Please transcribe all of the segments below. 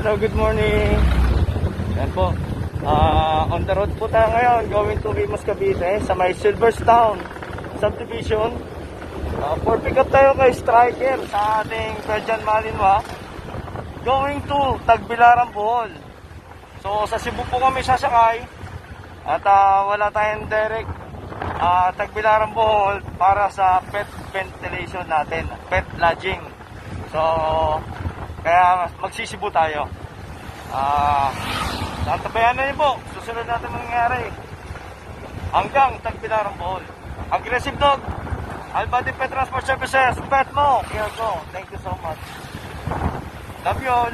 Hello, good morning. Yan po. On the road po tayo ngayon, going to Imus, Cavite, sa may Silverstone subdivision. For pick up tayo kay Striker sa ating Belgian Malinois, going to Tagbilaran, Bohol. So sa Cebu po kami sasakay at wala tayong direct Tagbilaran, Bohol para sa pet ventilation natin, pet lodging. So kaya magsisibo tayo. Tantabayan na yun po, susunod natin mangyayari hanggang Tagbilaran, Bohol. Aggressive dog, Albady Pet Transport Services, pet mo, here go. Thank you so much. Love you all.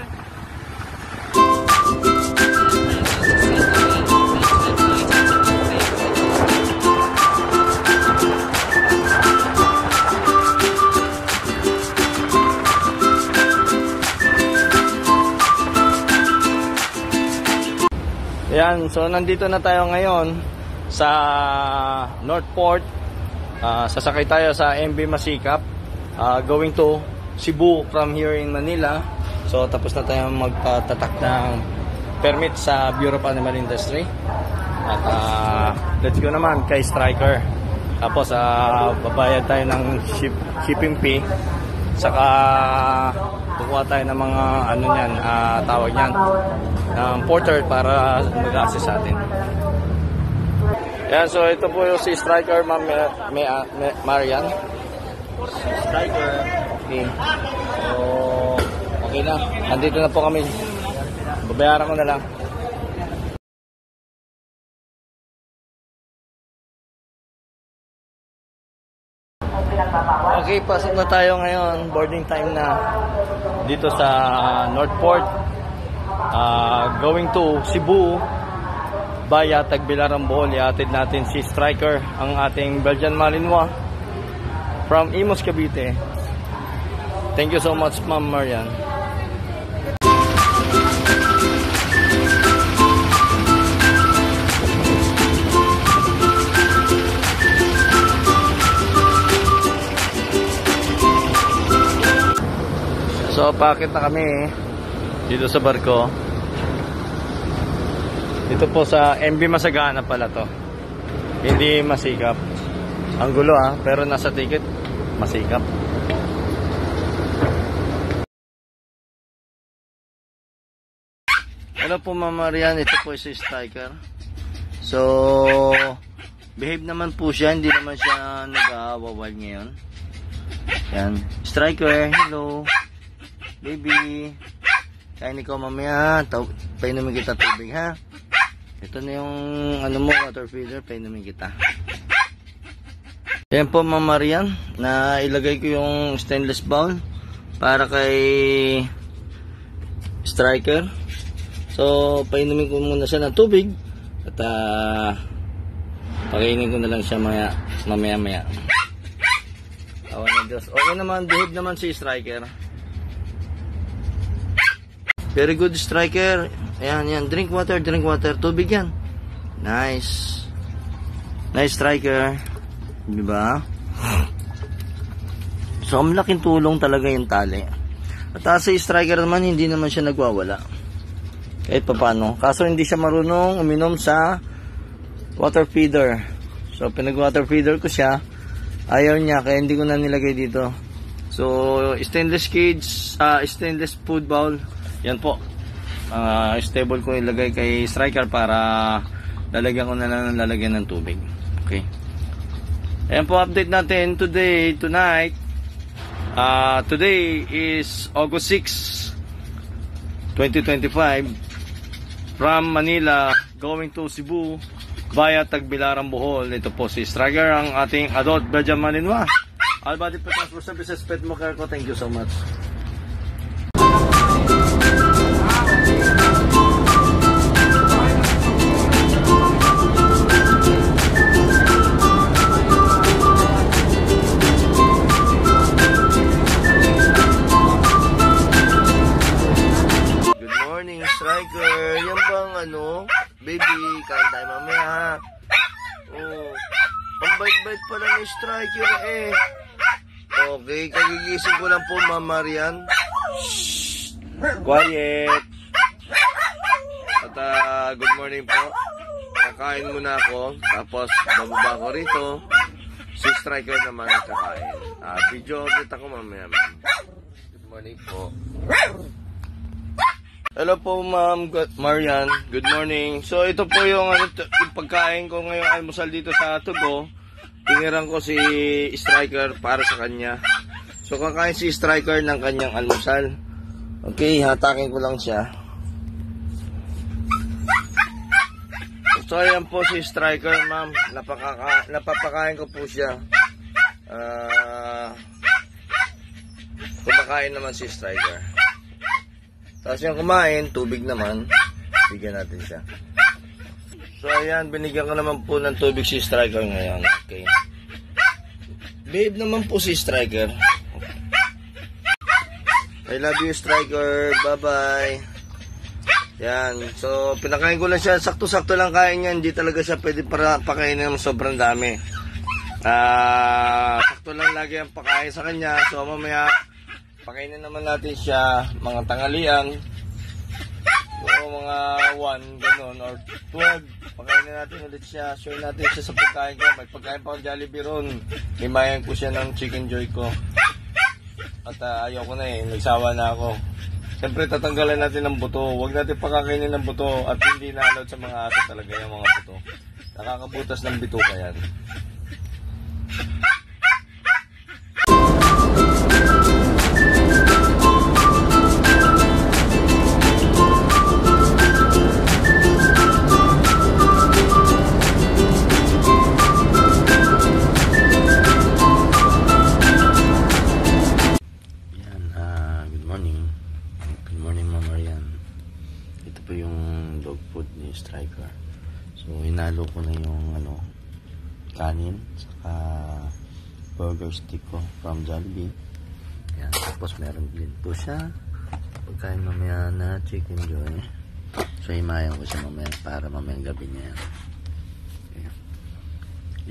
Yan, so nandito na tayo ngayon sa Northport. Sasakay tayo sa MV Masikap, going to Cebu from here in Manila. So tapos na tayo magpatatak ng permit sa Bureau of Animal Industry. At let's go naman kay Striker. Tapos babayad tayo ng shipping fee. Saka kukuha tayo ng mga ano niyan, tawag niyan, porter para mag-assist sa atin. Yan, so ito po yung si Striker, Ma'am Marian. Striker. Okay. So, okay na. Nandito na po kami. Babayaran ko na lang. Okay, pasok na tayo ngayon. Boarding time na dito sa Northport. Going to Cebu via Tagbilaran, Bohol. Ihatid natin si Striker, ang ating Belgian Malinois from Imus, Cavite. Thank you so much, Ma'am Marian. So, paakit na kami dito sa barko. Dito po sa MV Masagana pala to. Hindi Masikap. Ang gulo pero nasa ticket Masikap. Hello po, Ma'am Marian. Ito po si Striker. So, behave naman po siya. Hindi naman siya nag-awawal ngayon. Yan. Striker, hello. Baby. Kain ikaw mamaya. Painumin kita tubig, ha? Ito na yung ano mo, water feeder, painumin kita. Yan po, Ma'am Marian, na ilagay ko yung stainless bowl para kay Striker. So, painumin ko muna siya ng tubig at pakainin ko na lang siya mamaya. Awan na Diyos. Okay naman, behave naman si Striker. Very good, Striker. Ayan, drink water, tubig yan. Nice. Nice, Striker. Diba? So, ang laking tulong talaga yung tali. At si Striker naman, hindi naman siya nagwawala. Kahit papano. Kaso hindi siya marunong uminom sa water feeder. So, pinag-water feeder ko siya. Ayaw niya, kaya hindi ko na nilagay dito. So, stainless cage, stainless food bowl. Yan po. Stable ko ilagay kay Striker para lalagyan ko na lang ng lalagyan ng tubig. Okay. Ayan po, update natin tonight. Today is August 6, 2025. From Manila, going to Cebu via Tagbilaran, Bohol. Ito po si Striker, ang ating adult Belgian Malinois. Albady Pet Transport Services, pet mo care ko. Thank you so much. Striker, yan bang baby, kain tayo mamaya, ha? Oh, ang bait-bait pala ni Striker eh. Okay, kagigising ko lang po, Ma'am Marian. Shh, quiet. good morning po. Kakain muna ako. Tapos bababa ko rito. Si Striker naman kakain. Video ulit ako mamaya. Good morning po. Hello po ma'am Marian, good morning. So ito po yung pagkain ko ngayong almusal dito sa Tubo. Tinirang ko si Striker para sa kanya. So kakain si Striker ng kanyang almusal. Okay, hatakin ko lang siya. So ayan po si Striker ma'am, napapakain ko po siya. Kumakain naman si Striker. Tapos yung kumain, tubig naman, bigyan natin siya. So ayan, binigyan ko naman po ng tubig si Striker ngayon. Okay. Babe naman po si Striker. I love you Striker, bye bye. Yan, so pinakain ko lang siya, sakto-sakto lang kain niya, hindi talaga siya pwede para pakainin ng sobrang dami. Sakto lang lagi ang pakain sa kanya, so mamaya pakainin naman natin siya mga tanghalian, o mga 1, gano'n, or 12, pakainin natin ulit siya, share natin siya sa pagkain ko, may pagkain pa akong Jollibee ron, limayan ko siya ng Chicken Joy ko, at ayoko na nagsawa na ako. Siyempre tatanggalan natin ng buto. Huwag natin pakakainin ng buto at hindi na-allowed sa mga aso talaga yung mga buto. Nakakabutas ng bituka yan. Striker. So hinalo ko na yung kanin saka burger stick ko from Jollibee. Yan, tapos meron din po siya pagkain mamaya na Chicken Joy. So himayan ko siya mamaya para mamayang gabi niya yan. Okay.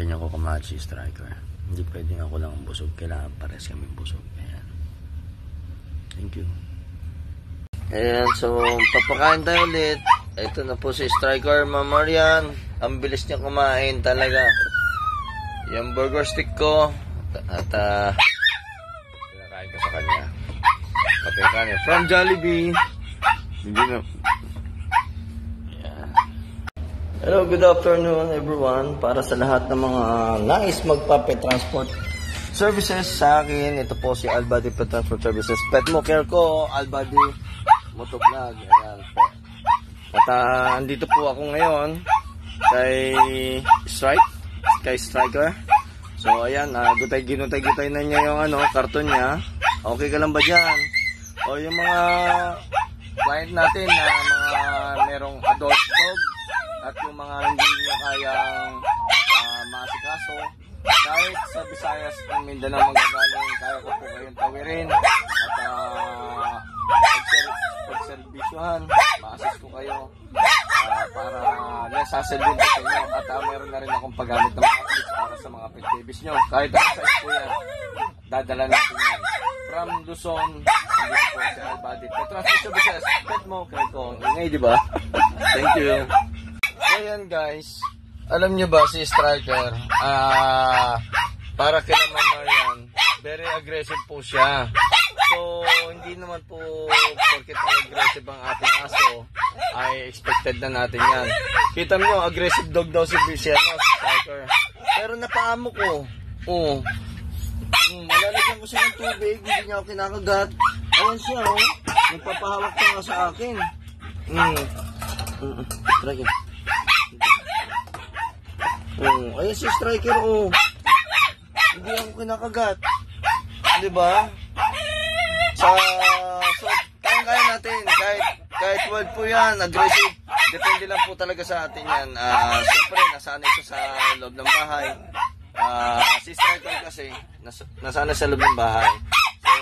Ganyan ko kumahat si Striker. Hindi pwedeng ako lang ang busog, kailangan pares kami busog. Ayan. Thank you. Ayan, so papakain tayo ulit. Ito na po si Striker, Ma'am Marian. Ang bilis niya kumain talaga. Yung burger stick ko. At pinakain ko sa kanya. Pati kanya. From Jollibee. Hindi na. Yeah. Hello, good afternoon everyone. Para sa lahat ng mga nais magpa-pet-transport services sa akin. Ito po si Albady Pet Transport Services. Pet mo care ko, Albady Motovlog. Ayan po. At andito po ako ngayon kay Striker. So ayan, ginutay-gutay na niya yung karton niya. Okay ka lang ba dyan? O yung mga client natin na mga merong adult dog at yung mga hindi nyo kayang maasikaso, kahit sa Visayas ng Mindanao magagaling, kaya ko po kayong tawirin at pagservisyohan, ma-assist ko kayo para nasasil din sa inyo at meron na rin akong paggamit ng mga tips para sa mga pet babies nyo. Kahit ang size po yan, dadala natin yan. From Luzon, dito po sa Albady Pet Transport Services, pet mo, kaya ko. Ingay, diba? Thank you. Ayan guys, alam nyo ba si Striker, para kay Ma'am Marian, very aggressive po siya. So, hindi naman po porket aggressive ang ating aso, ay expected na natin yan. Kita nyo, aggressive dog daw si Striker. Pero napaamo ko. Malalagyan ko siya ng tubig, hindi niya ako kinakagat. Ayan siya, nagpapahawak pa nga sa akin. Striker. Ayan si Striker, hindi ako kinakagat. Diba? So kaya natin, kahit wild po yan, aggressive, depende lang po talaga sa atin yan. Siyempre, nasanay siya sa loob ng bahay. Si Striker kasi, nasanay sa loob ng bahay. So,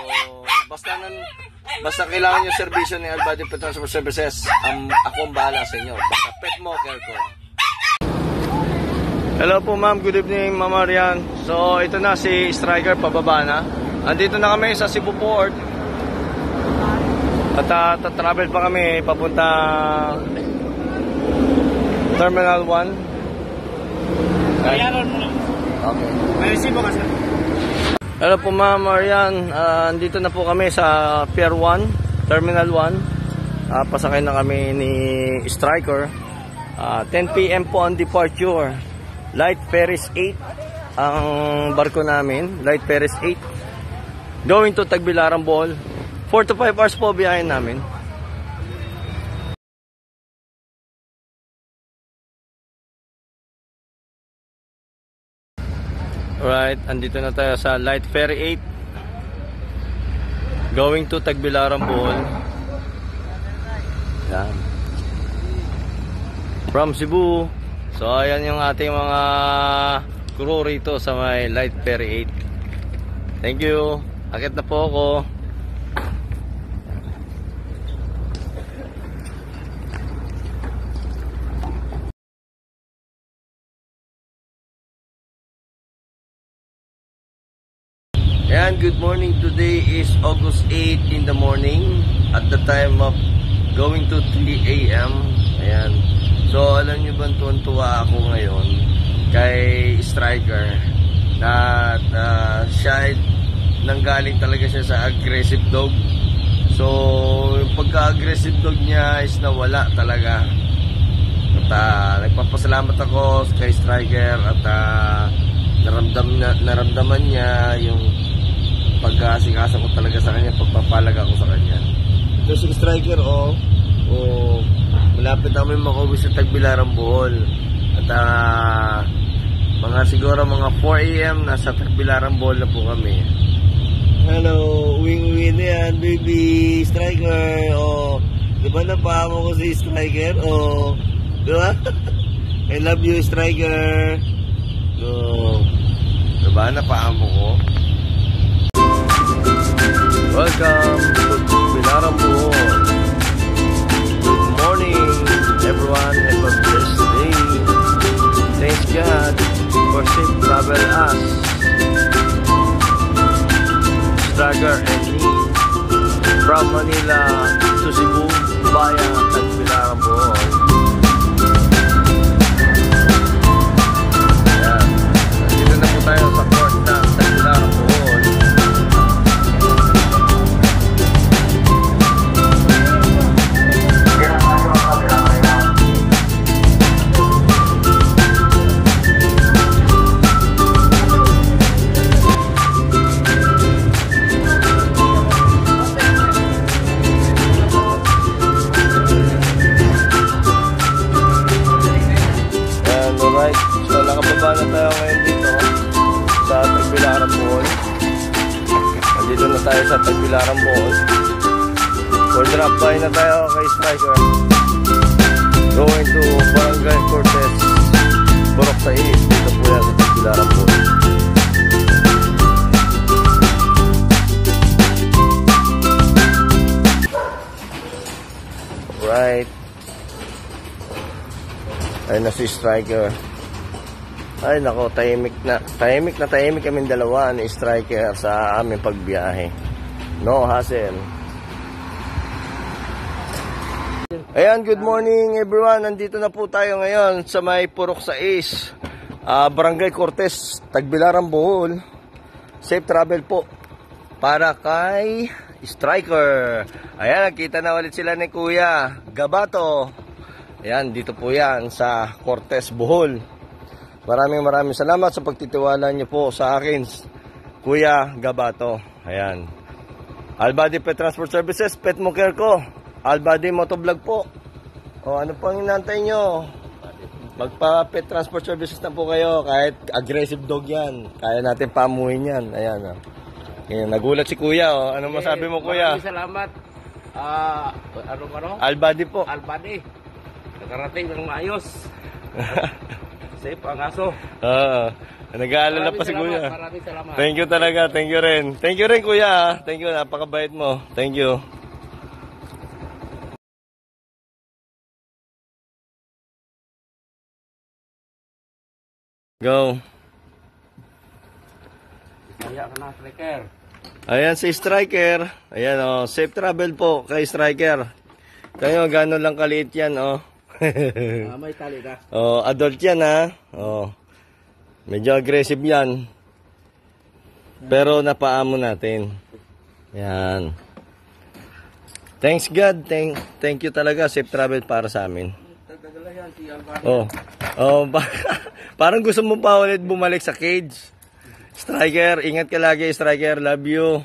basta kailangan yung servisyo ni Albady Pet Transport Services, ako ang bahala sa inyo. Basta pet mo, care ko. Hello po ma'am, good evening Ma'am Marian. So, ito na si Striker, pababa na. Andito na kami sa Cebu Port. At travel pa kami papunta Terminal 1. Bayaran mo lang. Okay. May resibo ka, sir. Hello po Ma'am Marian, andito na po kami sa Pier 1, Terminal 1. Pasakay na kami ni Striker. 10 PM po ang departure. Light Ferris 8 ang barko namin, Light Ferris 8. Going to Tagbilaran, Bohol. 4 to 5 hours po biyahin namin. Alright, andito na tayo sa Light Ferry 8 going to Tagbilaran, Bohol. Yan. From Cebu. So ayan yung ating mga crew rito sa may Light Ferry 8. Thank you. Akit na po ako. Ayan, good morning. Today is August 8 in the morning at the time of going to 3 AM. Ayan. So, alam nyo ba, tuwan-tuwa ako ngayon kay Striker na siya nanggaling talaga siya sa aggressive dog. So, yung pagka-aggressive dog niya is nawala talaga. At nagpapasalamat ako kay Striker at naramdaman niya yung pagkasikasa ko talaga sa kanya, pagpapalag ako sa kanya. So si Striker, malapit namin makauwi sa Tagbilaran, Bohol. At siguro mga 4 AM nasa Tagbilaran, Bohol na po kami. Hello, uwing-uwi na yan, baby. Striker, diba napahamo ko si Striker? Diba? I love you, Striker. Diba napahamo ko? Welcome to Tagbilaran, Bohol. Good morning, everyone. Have a blessed day. Thanks God for safe travel us, Striker and me, from Manila to Cebu via Tagbilaran, Bohol. Ayan. Dito na po tayo sa port ng Tagbilaran, Bohol. So nakababa na tayo ngayon dito sa Tagbilaran, Bohol. Nandito na tayo sa Tagbilaran, Bohol. For drop by na tayo kay Striker. Going to Barangay Cortez, Borok sa East. Dito po yan sa Tagbilaran, Bohol. Alright. Ayun na si Striker. Ay nako, tahimik na tahimik kaming dalawa ni Striker sa aming pagbiyahe. No hassle. Ayan, good morning everyone. Nandito na po tayo ngayon sa may Purok sa Is, Barangay Cortez, Tagbilaran, Bohol. Safe travel po para kay Striker. Ayan, nakita na ulit sila ni Kuya Gabato. Ayan, dito po yan sa Cortez, Bohol. Maraming salamat sa pagtitiwala niyo po sa akin, Kuya Gabato. Ayan. Albady Pet Transport Services, Pet Mo Care ko. Albady Motovlog po. Ano pang inantay nyo? Magpa-pet transport services na po kayo. Kahit aggressive dog yan, kaya natin pamuhin yan. Ayan. Ayan, nagulat si Kuya. Ano masabi mo, Kuya? Maraming salamat. Albady po. Albady. Nakarating ng maayos. Safe ang aso. Nag-aalala pa si Kuya. Maraming salamat. Thank you talaga. Thank you rin. Thank you rin, Kuya. Thank you. Napakabait mo. Thank you. Go. Kaya ka na, Striker. Ayan si Striker. Ayan safe travel po kay Striker. Tayo gano'n lang kaliit yan May tali na. Oh, adult yan ha. Oh. Medyo aggressive yan. Pero napaamo natin. Yan. Thanks God. Thank you talaga. Safe travel para sa amin. Oh. Oh, parang gusto mo pa ulit bumalik sa cage. Striker, ingat ka lagi, Striker. Love you.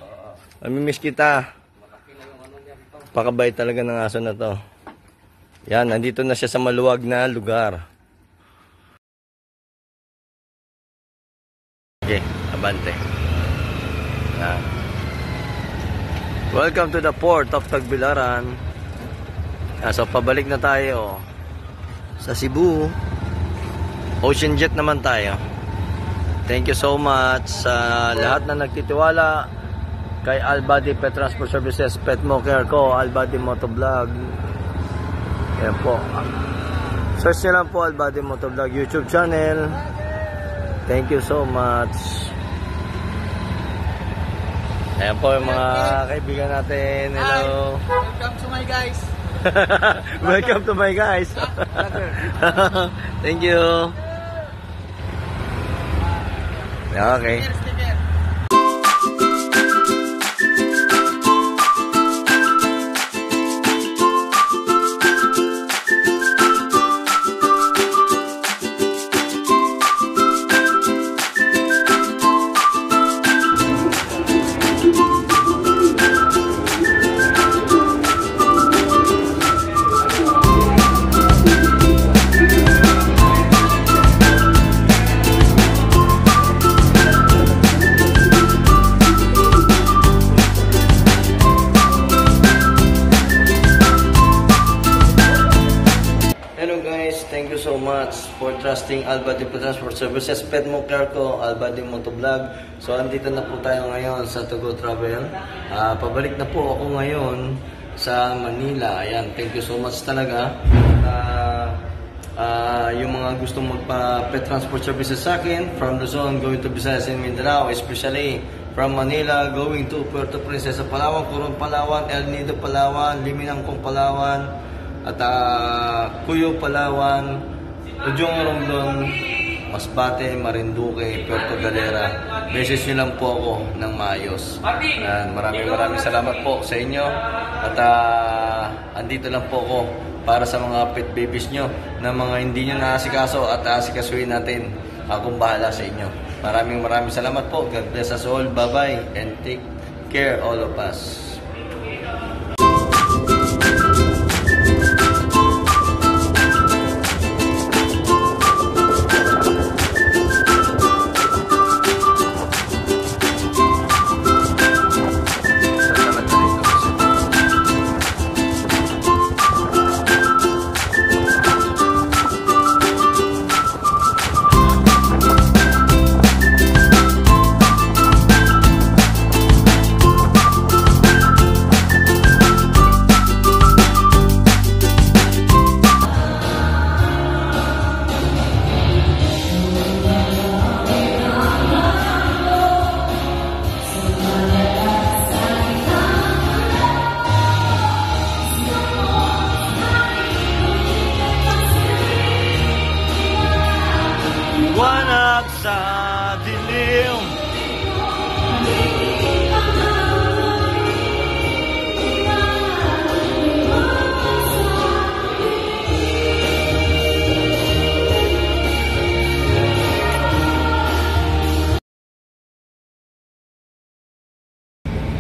Mamimiss kita. Pakabait talaga ng aso na to. Yan, nandito na siya sa maluwag na lugar. Okay, abante. Yan. Welcome to the port of Tagbilaran. So, pabalik na tayo sa Cebu. Ocean jet naman tayo. Thank you so much sa lahat na nagtitiwala kay Albady Pet Transport Services, Pet Mo Care ko, Albady Motovlog. Yan po. Search nyo lang po Albady Motovlog YouTube channel. Thank you so much. Ayan po yung mga kaibigan natin. Hello. Welcome to my guys. Welcome to my guys. Thank you. Okay. Thank you so much for trusting Albady Pet Transport Services, Pet Mo Care ko, Albady Motovlog. So, andito na po tayo ngayon sa Togo Travel. Pabalik na po ako ngayon sa Manila. Ayan, thank you so much talaga. Yung mga gustong magpa-pet transport services sa akin, from Luzon going to Visayas and Mindanao, especially from Manila going to Puerto Princesa, Palawan, Coron, Palawan, El Nido, Palawan, Liminangkong, Palawan, at Cuyo, Palawan, Ujong, Romblon, Masbate, Marinduque, Puerto Galera. Message nyo lang po ako ng maayos. Maraming salamat po sa inyo. At andito lang po ako para sa mga pet babies nyo na mga hindi nyo naasikaso at aasikasuhin natin. Akong bahala sa inyo. Maraming salamat po. God bless us all. Bye-bye and take care all of us. Liwanag sa dilim.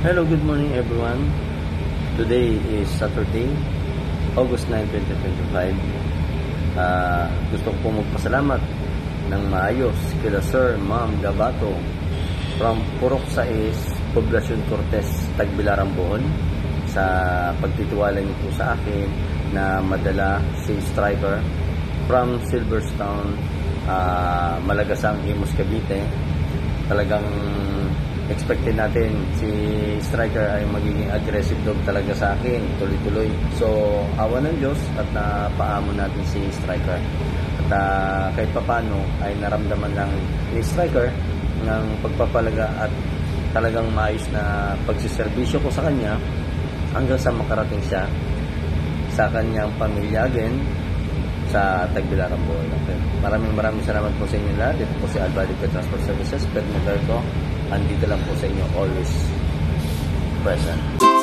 Hello, good morning everyone. Today is Saturday, August 9, 2025. Gusto ko po magpasalamat ng maayos kila Sir Ma'am Gabato from Purok Sais, Poblacion Cortes, Tagbilaran, Bohol, sa pagtitiwala niyo po sa akin na madala si Striker from Silverstone, Malagasang, Imus, Cavite. Talagang expected natin si Striker ay magiging aggressive dog talaga sa akin, tuloy-tuloy. So, awa ng Diyos at napaamo natin si Striker. At kahit papano ay naramdaman lang ni Striker ng pagpapalaga at talagang maayos na pagsiservisyo ko sa kanya hanggang sa makarating siya sa kanyang pamilya again sa Tagbilaran po. Okay. Maraming salamat po sa inyo lahat. Dito po si Albalic Transport Services, Pet Motor ko. Andito lang po sa inyo, always present.